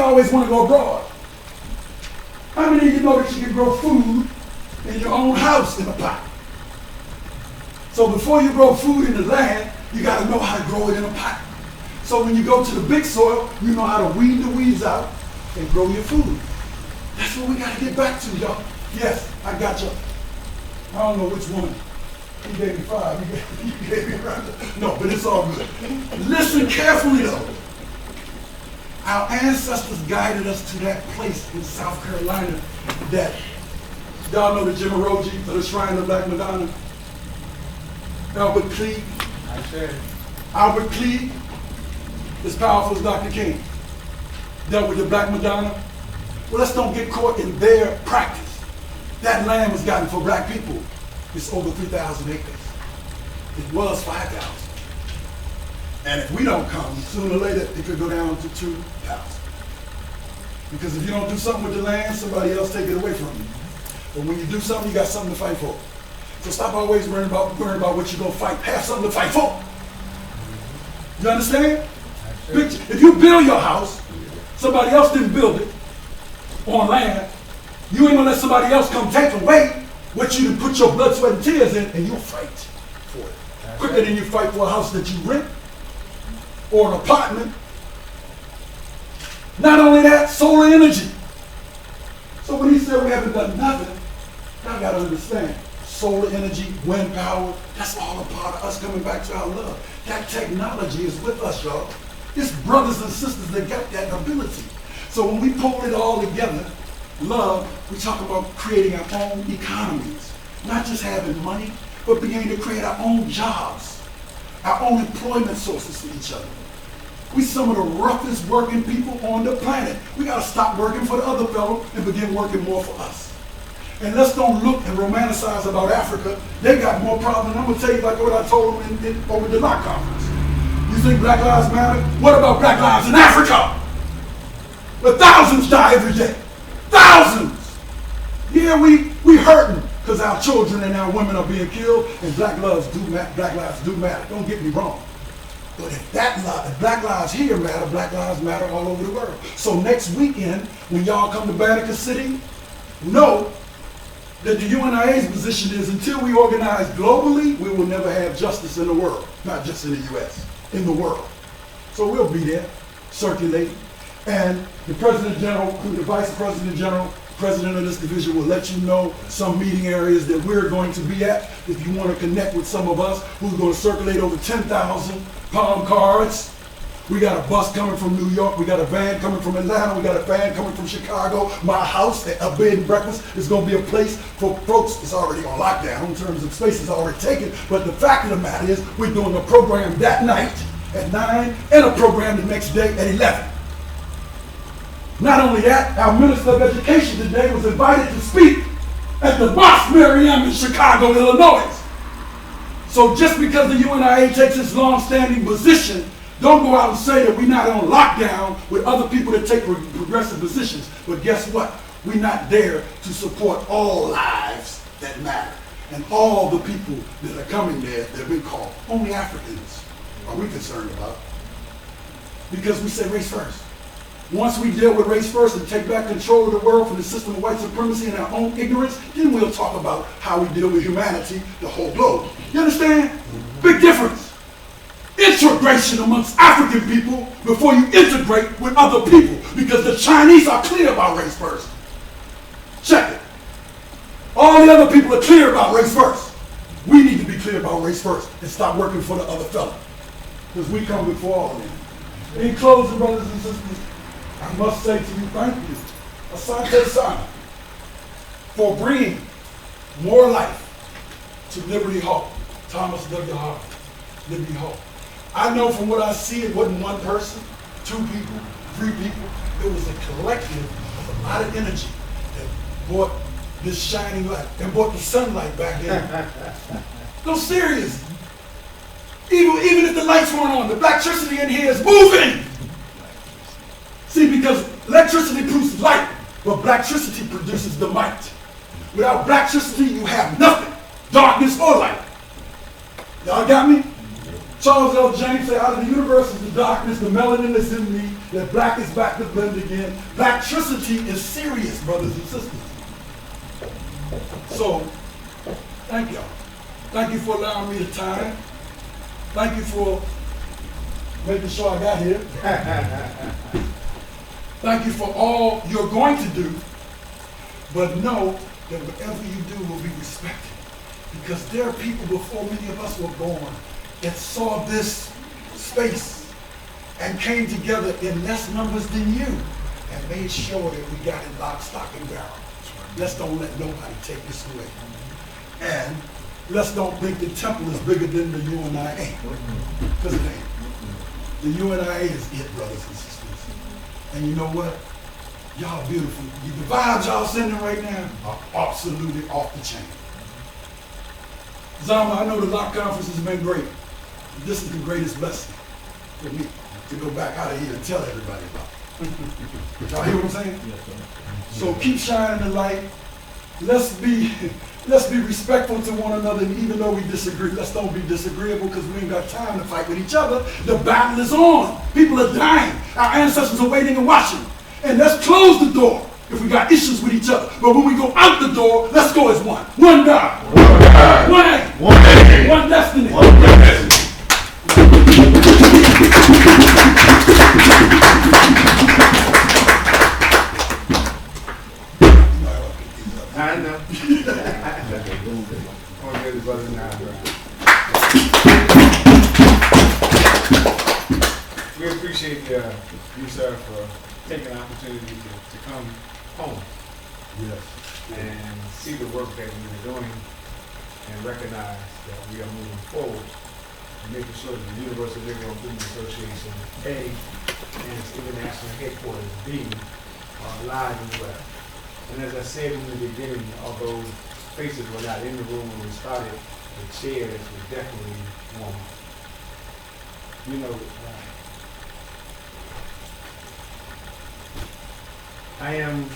always want to go abroad. How many of you know that you can grow food in your own house in a pot? So before you grow food in the land, you got to know how to grow it in a pot. So when you go to the big soil, you know how to weed the weeds out and grow your food. That's what we got to get back to, y'all. Yes, I got you. I don't know which one. He gave me 5. He gave me around. No, but it's all good. Listen carefully, though. Our ancestors guided us to that place in South Carolina that, y'all know the Jimmeroji, or the Shrine of Black Madonna? Albert Cleage. I said. Albert Cleage, as powerful as Dr. King, dealt with the Black Madonna. Well, let's don't get caught in their practice. That land was gotten for black people. It's over 3,000 acres. It was 5,000. And if we don't come, sooner or later, it could go down to 2,000. Because if you don't do something with the land, somebody else take it away from you. But when you do something, you got something to fight for. So stop always worrying about what you're going to fight. Have something to fight for. You understand? If you build your house, somebody else didn't build it on land, you ain't going to let somebody else come take away what you put your blood, sweat, and tears in, and you'll fight for it. Quicker than you fight for a house that you rent or an apartment. Not only that, solar energy. So when he said we haven't done nothing, y'all got to understand, solar energy, wind power, that's all a part of us coming back to our love. That technology is with us, y'all. It's brothers and sisters that got that ability. So when we pull it all together, love, we talk about creating our own economies. Not just having money, but being able to create our own jobs, our own employment sources for each other. We some of the roughest working people on the planet. We got to stop working for the other fellow and begin working more for us. And let's don't look and romanticize about Africa. They got more problems. I'm going to tell you like what I told them over the LOC conference. You think Black Lives Matter? What about Black lives in Africa? Where thousands die every day. Thousands! Yeah, we hurting because our children and our women are being killed, and black lives do matter. Don't get me wrong. But if Black lives here matter, Black lives matter all over the world. So next weekend, when y'all come to Banneker City, know that the UNIA's position is until we organize globally, we will never have justice in the world. Not just in the US, in the world. So we'll be there, circulating. And the President General, the Vice President General, President of this division will let you know some meeting areas that we're going to be at. If you want to connect with some of us, who's going to circulate over 10,000 palm cards. We got a bus coming from New York. We got a van coming from Atlanta. We got a van coming from Chicago. My house, a bed and breakfast, is going to be a place for folks. It's already on lockdown in terms of space is already taken. But the fact of the matter is we're doing a program that night at 9 and a program the next day at 11. Not only that, our Minister of Education today was invited to speak at the Boss Miriam in Chicago, Illinois. So just because the UNIA takes its long-standing position, don't go out and say that we're not on lockdown with other people that take progressive positions. But guess what? We're not there to support all lives that matter. And all the people that are coming there that we call only Africans are we concerned about. Because we say race first. Once we deal with race first and take back control of the world from the system of white supremacy and our own ignorance, then we'll talk about how we deal with humanity, the whole globe. You understand? Big difference. Integration amongst African people before you integrate with other people, because the Chinese are clear about race first. Check it. All the other people are clear about race first. We need to be clear about race first and stop working for the other fella, because we come before all of them. In closing, brothers and sisters, I must say to you, thank you, Asante Sana, for bringing more life to Liberty Hall. Thomas W. Hart, Liberty Hall. I know from what I see, it wasn't one person, 2 people, 3 people. It was a collective of a lot of energy that brought this shining light and brought the sunlight back in. No, serious. Even if the lights weren't on, the electricity in here is moving. See, because electricity produces light, but blacktricity produces the might. Without blacktricity, you have nothing, darkness or light. Y'all got me? Charles L. James said, out of the universe is the darkness, the melanin is in me, that black is back to blend again. Blacktricity is serious, brothers and sisters. So, thank y'all. Thank you for allowing me the time. Thank you for making sure I got here. Thank you for all you're going to do. But know that whatever you do will be respected. Because there are people before many of us were born that saw this space and came together in less numbers than you and made sure that we got it lock, stock, and barrel. Let's don't let nobody take this away. And let's don't think the temple is bigger than the Unia. Because it ain't. The Unia is it, brothers and sisters. And you know what? Y'all beautiful. The vibes y'all sending right now are absolutely off the chain. Zama, I know the lock conference has been great. This is the greatest blessing for me to go back out of here and tell everybody about it. Y'all hear what I'm saying? Yes, sir. So keep shining the light. Let's be respectful to one another, and even though we disagree, let's don't be disagreeable because we ain't got time to fight with each other. The battle is on. People are dying. Our ancestors are waiting and watching. And let's close the door if we got issues with each other. But when we go out the door, let's go as one. One God. One God. One aim. One aim. One destiny. One destiny. I know. We appreciate you, sir, for taking the opportunity to come home. Yes. And see the work that we are doing and recognize that we are moving forward and making sure that the Universal Negro Improvement Association, A, and its international headquarters, B, are alive and well. And as I said in the beginning, although faces were not in the room when we started, the chairs were definitely warm. You know, I am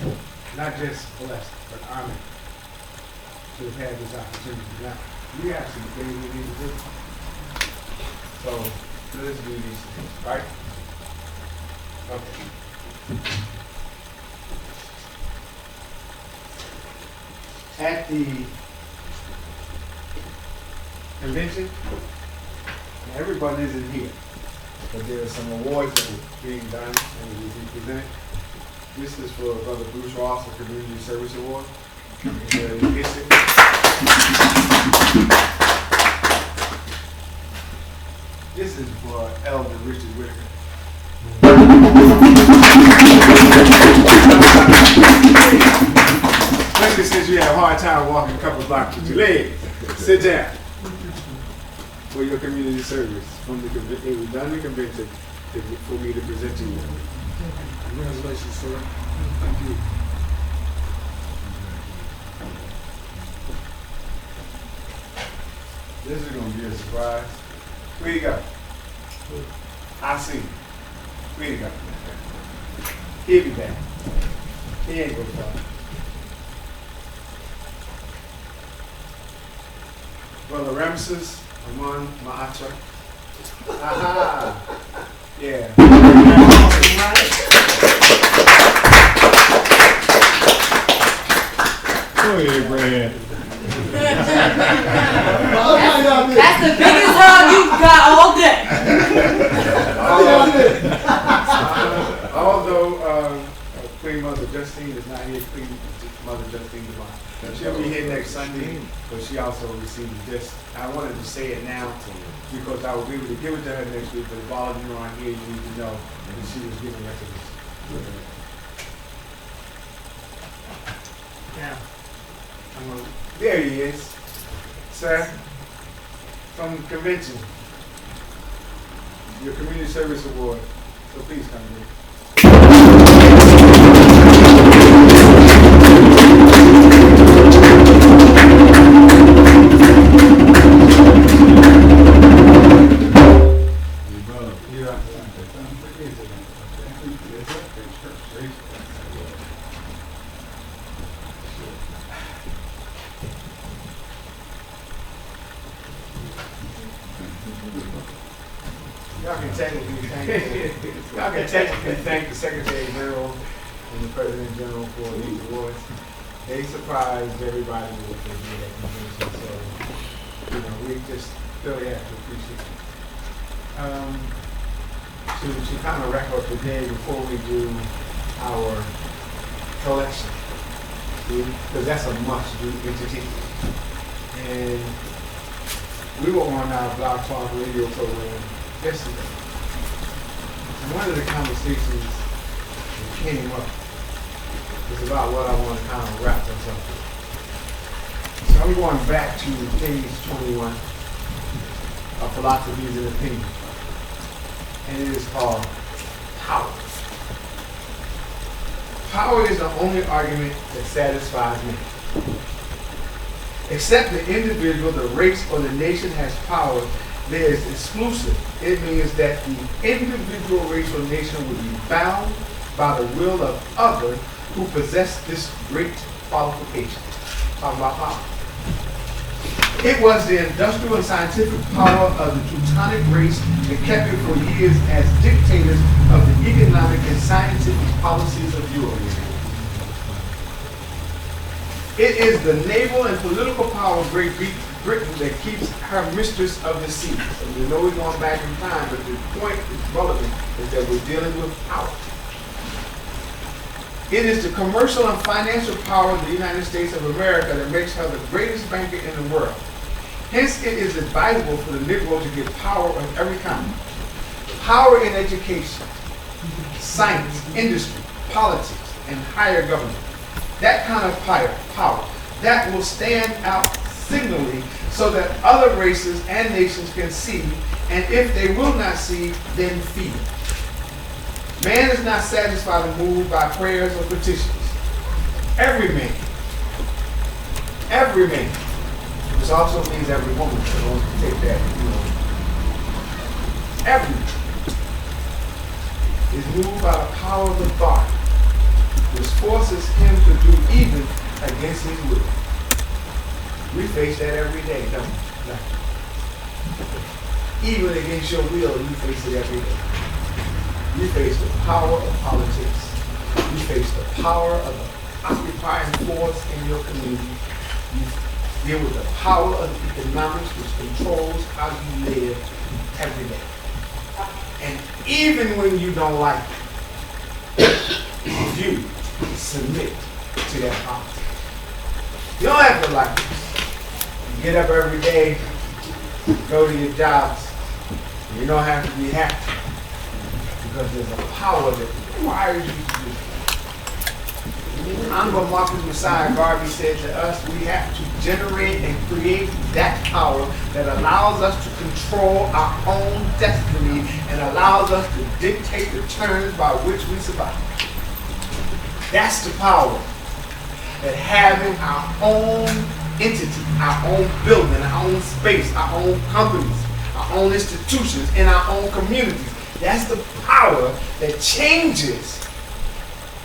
not just blessed, but honored to have had this opportunity. Now, we have some things we need to do. So, let's do these things, right? Okay. At the convention, everyone isn't here, but there are some awards that are being done and will be presented. This is for Brother Bruce Ross, the Community Service Award. This is for Elder Richard Whitaker. Especially since you had a hard time walking a couple blocks with your legs. Sit down for your community service. From the convention, it was done the convention for me to present to you. Congratulations, sir. Thank you. This is going to be a surprise. Where you go? I see you. Where you go? He'll be back. He ain't going to far. Brother Ramses, Aman Ma'atra. Aha! Yeah. Go ahead, Brad. That's the biggest hug you've got all day. Although Queen Mother Justine is not here, Queen Mother Justine Devine. She'll be here next Sunday, but she also received this. I wanted to say it now because I will be able to give it to her next week, but if all of you are here, you need to know that she was given recognition. Yeah. There he is, sir, from the convention, your community service award. So please come here. Y'all can take it. Y'all can technically thank the Secretary General and the President General for these awards. They surprised everybody with what they did at convention, so, we just really have to appreciate it. To kind of wrap up the day before we do our collection, because that's a must-do entity. And we were on our Blog Talk radio program yesterday. And one of the conversations that came up is about what I want to kind of wrap us up with. So I'm going back to page 21 of Philosophies and Opinions. And it is called power. Power is the only argument that satisfies me. Except the individual, the race, or the nation has power, there is exclusive. It means that the individual race or nation will be bound by the will of others who possess this great qualification. Talk about power. It was the industrial and scientific power of the Teutonic race that kept it for years as dictators of the economic and scientific policies of Europe. It is the naval and political power of Great Britain that keeps her mistress of the seas. And we know we're going back in time, but the point is relevant is that we're dealing with power. It is the commercial and financial power of the United States of America that makes her the greatest banker in the world. Hence, it is advisable for the Negro to get power of every kind. Power in education, science, industry, politics, and higher government. That kind of power that will stand out signally so that other races and nations can see, and if they will not see, then feel. Man is not satisfied or moved by prayers or petitions. Every man, this also means every woman, so don't take that, every man is moved by the power of the thought, which forces him to do even against his will. We face that every day, don't we? Even against your will, you face it every day. You face the power of politics. You face the power of the occupying force in your community. You deal with the power of the economics, which controls how you live every day. And even when you don't like it, you submit to that politics. You don't have to like it. You get up every day, go to your jobs, and you don't have to be happy. Because there's a power that requires you to do it. Honorable Marcus Messiah Garvey said to us, we have to generate and create that power that allows us to control our own destiny and allows us to dictate the terms by which we survive. That's the power that having our own entity, our own building, our own space, our own companies, our own institutions, and our own communities. That's the power that changes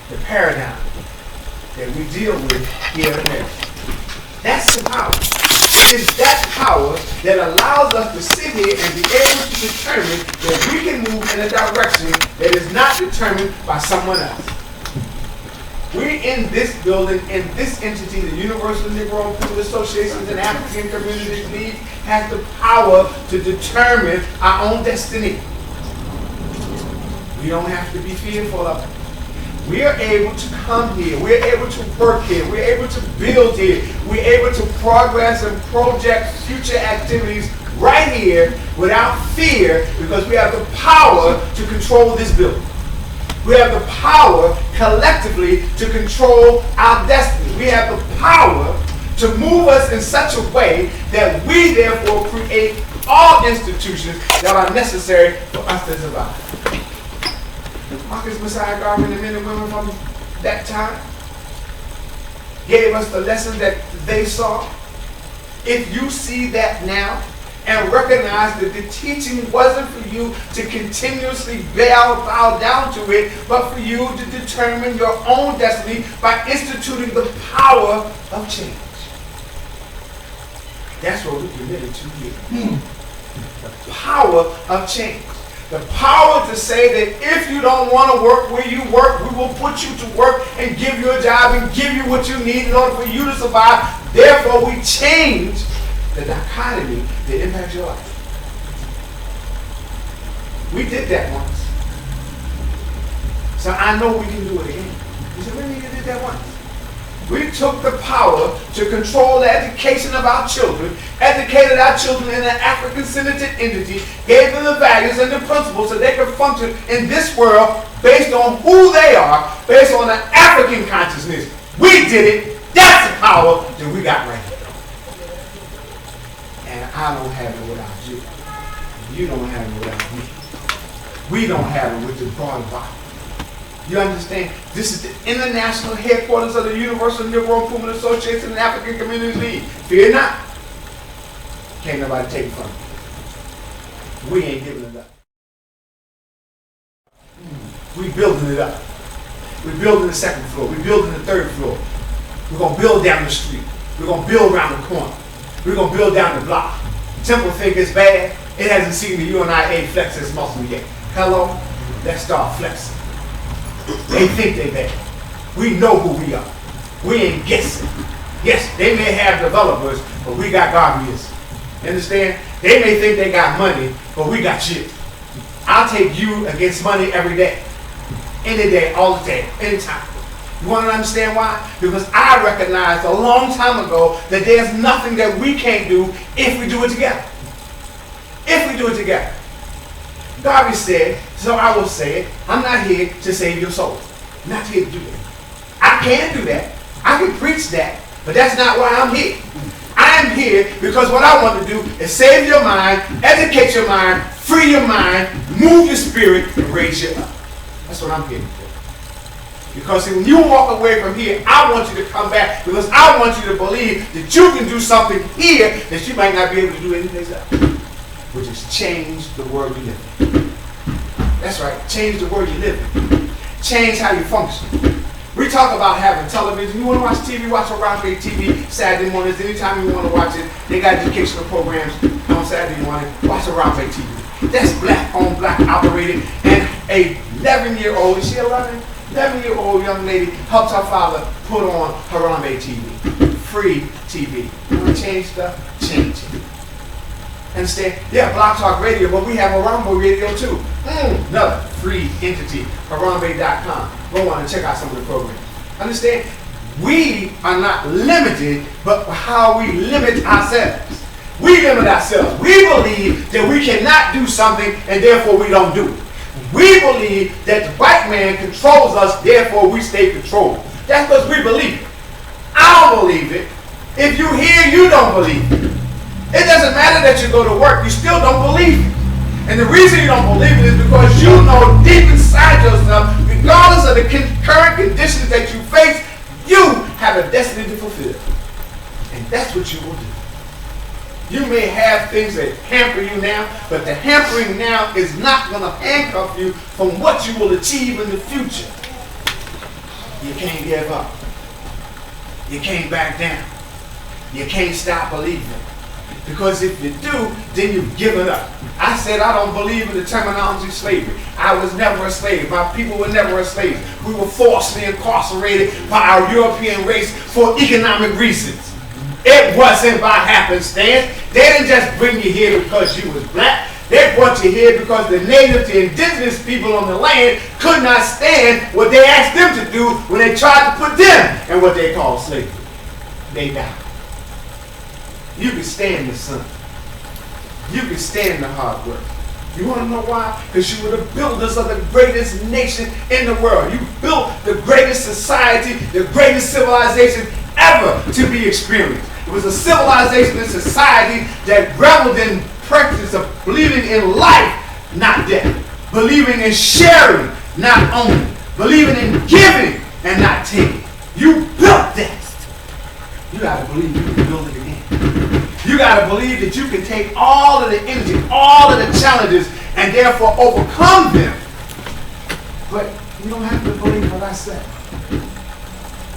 the paradigm that we deal with here in America. That's the power. It is that power that allows us to sit here and be able to determine that we can move in a direction that is not determined by someone else. We in this building, in this entity, the Universal Negro People Associations and African Communities League, has the power to determine our own destiny. We don't have to be fearful of it. We are able to come here. We're able to work here. We're able to build here. We're able to progress and project future activities right here without fear because we have the power to control this building. We have the power collectively to control our destiny. We have the power to move us in such a way that we therefore create all institutions that are necessary for us to survive. Marcus Messiah Garvey and the men and women from that time gave us the lessons that they saw. If you see that now and recognize that the teaching wasn't for you to continuously bow down to it, but for you to determine your own destiny by instituting the power of change. That's what we're committed to here. The power of change. The power to say that if you don't want to work where you work, we will put you to work and give you a job and give you what you need in order for you to survive. Therefore, we change the dichotomy that impacts your life. We did that once. So I know we can do it again. You said, really, you did that once? We took the power to control the education of our children, educated our children in an African-centered entity, gave them the values and the principles so they could function in this world based on who they are, based on an African consciousness. We did it. That's the power that we got right here. And I don't have it without you. You don't have it without me. We don't have it with the broad body. You understand? This is the international headquarters of the Universal Negro Improvement Association and African Community League. Fear not. Can't nobody take it from you. We ain't giving it up. We building it up. We building the second floor. We building the third floor. We're going to build down the street. We're going to build around the corner. We're going to build down the block. Temple think it's bad. It hasn't seen the Unia flex its muscle yet. Hello? Let's start flexing. They think they bad. We know who we are. We ain't guessing. Yes, they may have developers, but we got guardians. Understand? They may think they got money, but we got you. I'll take you against money every day. Any day, all the day, anytime. You want to understand why? Because I recognized a long time ago that there's nothing that we can't do if we do it together. If we do it together. Garvey said, so I will say it, I'm not here to save your soul. I'm not here to do that. I can do that. I can preach that, but that's not why I'm here. I am here because what I want to do is save your mind, educate your mind, free your mind, move your spirit, and raise you up. That's what I'm here for. Because see, when you walk away from here, I want you to come back because I want you to believe that you can do something here that you might not be able to do anything else. Which is change the world you live in. That's right, change the world you live in. Change how you function. We talk about having television. You want to watch TV, watch Harambe TV Saturday mornings. Anytime you want to watch it, they got educational programs on Saturday morning. Watch Harambe TV. That's black owned, black operated, and a 11-year-old, is she 11? 11-year-old young lady helped her father put on Harambe TV. Free TV. You want to change stuff? Change it. Understand? Yeah, Block Talk Radio, but we have Harambe Radio too. Another free entity, Harambe.com. Go on and check out some of the programs. Understand? We are not limited, but how we limit ourselves. We limit ourselves. We believe that we cannot do something and therefore we don't do it. We believe that the white man controls us, therefore we stay controlled. That's because we believe it. I don't believe it. If you hear, you don't believe it. It doesn't matter that you go to work, you still don't believe it. And the reason you don't believe it is because you know deep inside yourself, regardless of the current conditions that you face, you have a destiny to fulfill. And that's what you will do. You may have things that hamper you now, but the hampering now is not going to handcuff you from what you will achieve in the future. You can't give up. You can't back down. You can't stop believing. Because if you do, then you've given up. I said I don't believe in the terminology slavery. I was never a slave. My people were never a slave. We were forcibly incarcerated by our European race for economic reasons. It wasn't by happenstance. They didn't just bring you here because you was black. They brought you here because the native, the indigenous people on the land could not stand what they asked them to do when they tried to put them in what they call slavery. They died. You can stand the sun. You can stand the hard work. You want to know why? Because you were the builders of the greatest nation in the world. You built the greatest society, the greatest civilization ever to be experienced. It was a civilization and society that reveled in practice of believing in life, not death. Believing in sharing, not owning. Believing in giving and not taking. You built that. You got to believe you can build it again. You got to believe that you can take all of the energy, all of the challenges, and therefore overcome them. But you don't have to believe what I said.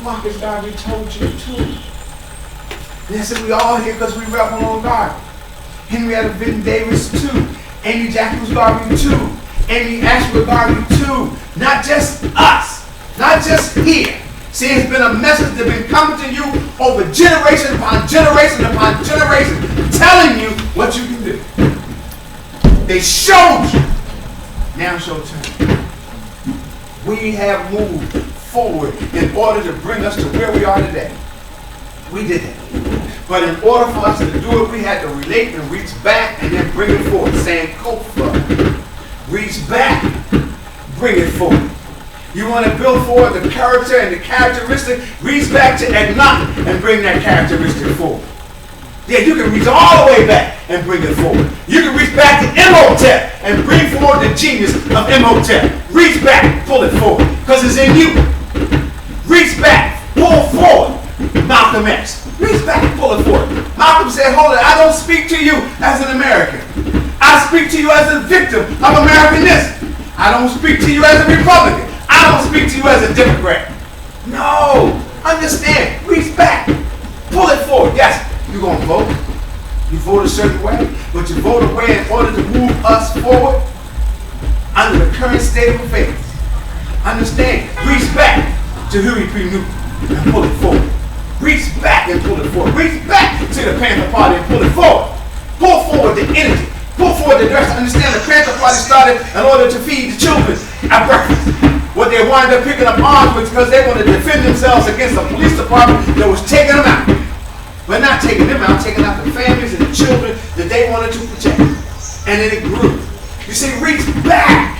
Marcus Garvey told you too. And I said we all here because we rebel on Garvey. Henrietta Vinton Davis too. Amy Jacqueline Garvey too. And he actually regard you too, not just us, not just here. See, it's been a message that's been coming to you over generation upon generation upon generation, telling you what you can do. They showed you. Now it's your turn. We have moved forward in order to bring us to where we are today. We did it. But in order for us to do it, we had to relate and reach back and then bring it forward. Saying, reach back, bring it forward. You want to build forward the character and the characteristic, reach back to Enoch and bring that characteristic forward. Yeah, you can reach all the way back and bring it forward. You can reach back to Imhotep and bring forward the genius of Imhotep. Reach back, pull it forward, because it's in you. Reach back, pull forward. Malcolm X. Reach back, pull it forward. Malcolm said, hold it, I don't speak to you as an American. I speak to you as a victim of Americanism. I don't speak to you as a Republican. I don't speak to you as a Democrat. No. Understand. Reach back. Pull it forward. Yes, you're going to vote. You vote a certain way, but you vote a way in order to move us forward under the current state of affairs. Understand. Reach back to Huey P. Newton and pull it forward. Reach back and pull it forward. Reach back to the Panther Party and pull it forward. Pull forward the energy. Pull forward the direction. Understand the Panther Party started in order to feed the children at breakfast. What they wound up picking up arms with because they wanted to defend themselves against a police department that was taking them out. But not taking them out, taking out the families and the children that they wanted to protect. And then it grew. You see, reach back.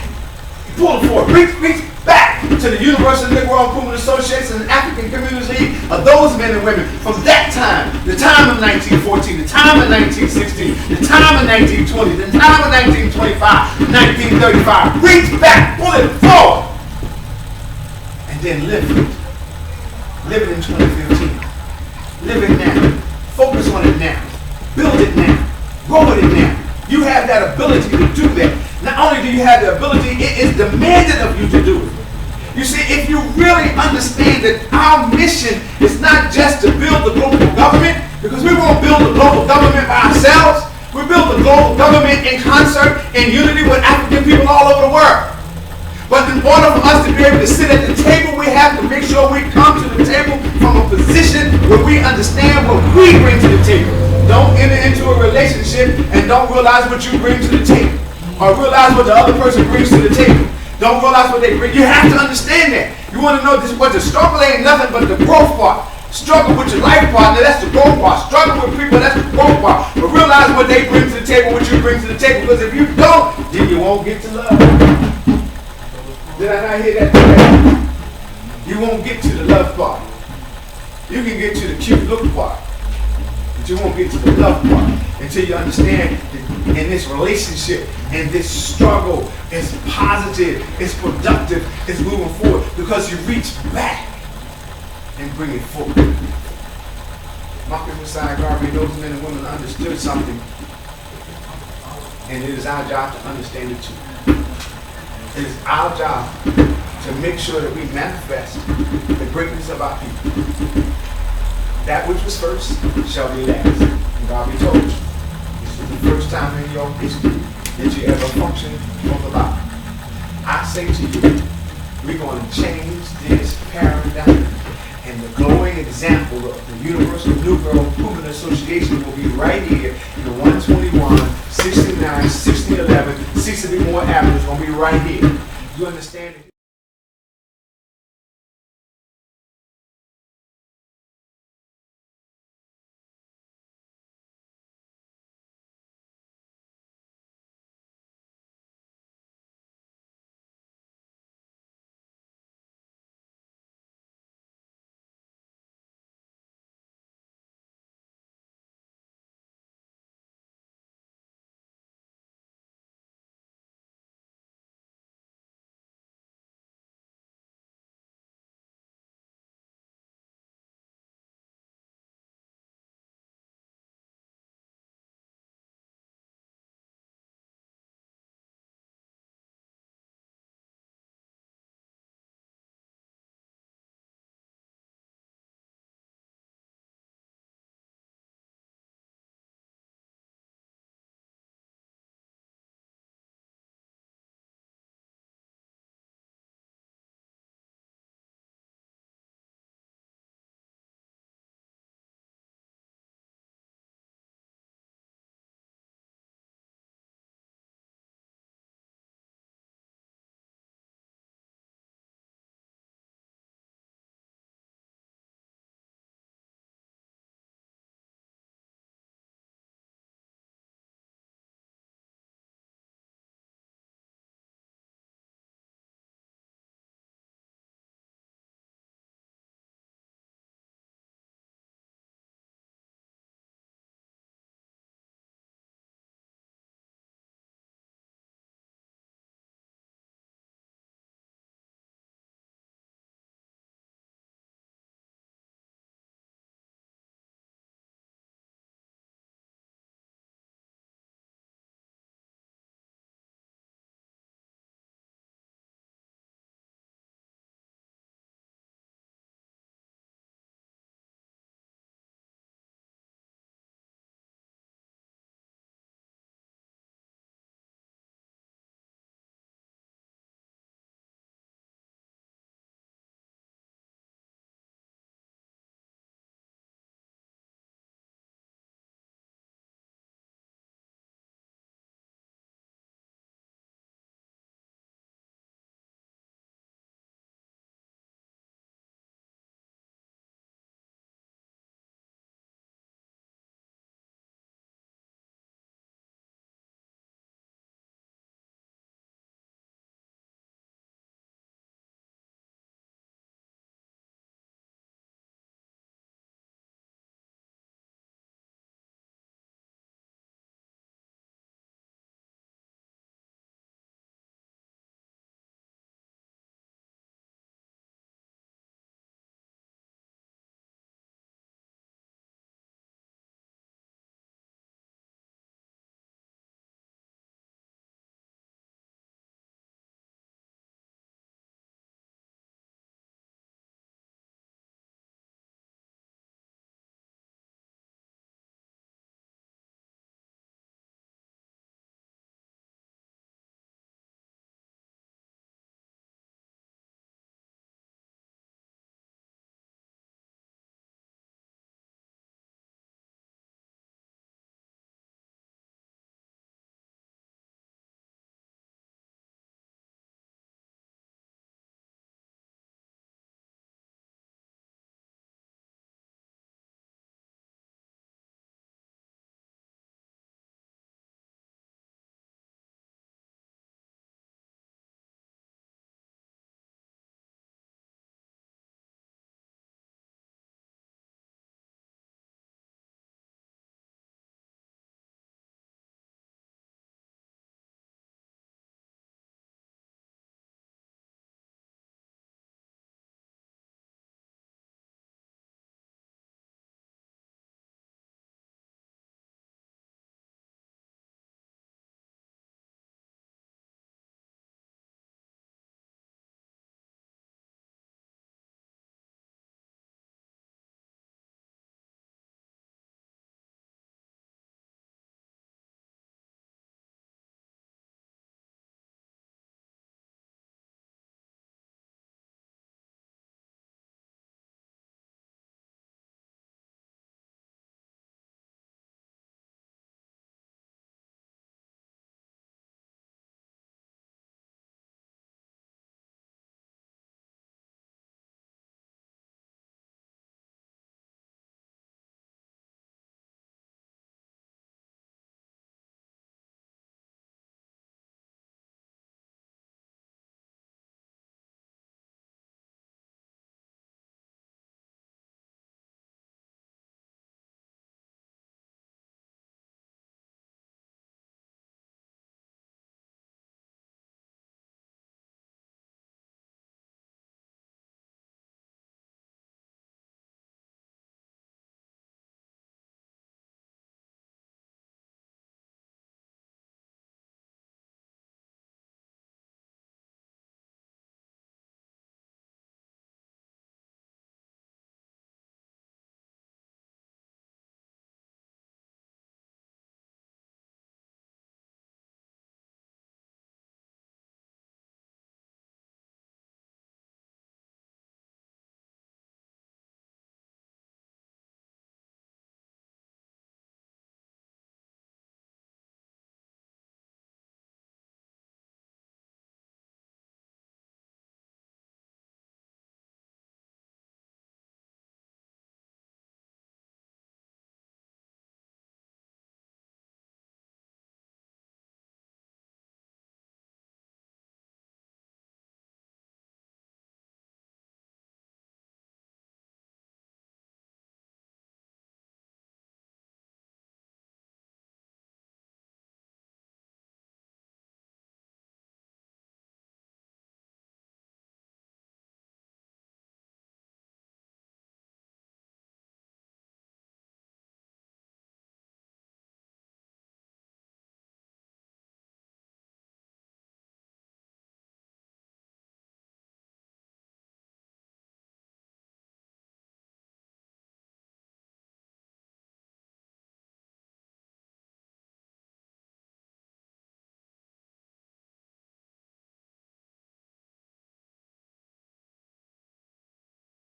Pull it forward. Reach back to the Universal Negro Improvement Association and African Communities League of those men and women from that time, the time of 1914, the time of 1916, the time of 1920, the time of 1925, 1935. Reach back, pull it forward, and then live it. Live it in 2015. Live it now. Focus on it now. Build it now. Grow with it now. You have that ability to do that. Not only do you have the ability, it is demanded of you to do it. You see, if you really understand that our mission is not just to build the global government, because we won't build the global government by ourselves. We build the global government in concert, in unity with African people all over the world. But in order for us to be able to sit at the table, we have to make sure we come to the table from a position where we understand what we bring to the table. Don't enter into a relationship and don't realize what you bring to the table, or realize what the other person brings to the table. Don't realize what they bring. You have to understand that. You want to know this, what the struggle ain't nothing but the growth part. Struggle with your life partner, that's the growth part. Struggle with people, that's the growth part. But realize what they bring to the table, what you bring to the table. Because if you don't, then you won't get to love. Did I not hear that today? You won't get to the love part. You can get to the cute look part, but you won't get to the love part until you understand that in this relationship, in this struggle, it's positive, it's productive, it's moving forward because you reach back and bring it forward. Marcus Messiah Garvey, those men and women understood something, and it is our job to understand it too. It is our job to make sure that we manifest the greatness of our people. That which was first shall be last. And God be told you, this is the first time in your history that you ever functioned on the body. I say to you, we're going to change this paradigm. And the glowing example of the Universal Negro Improvement Association will be right here in the 121, 69, 1611, 60 More Avenue. It's going to be right here. You understand it?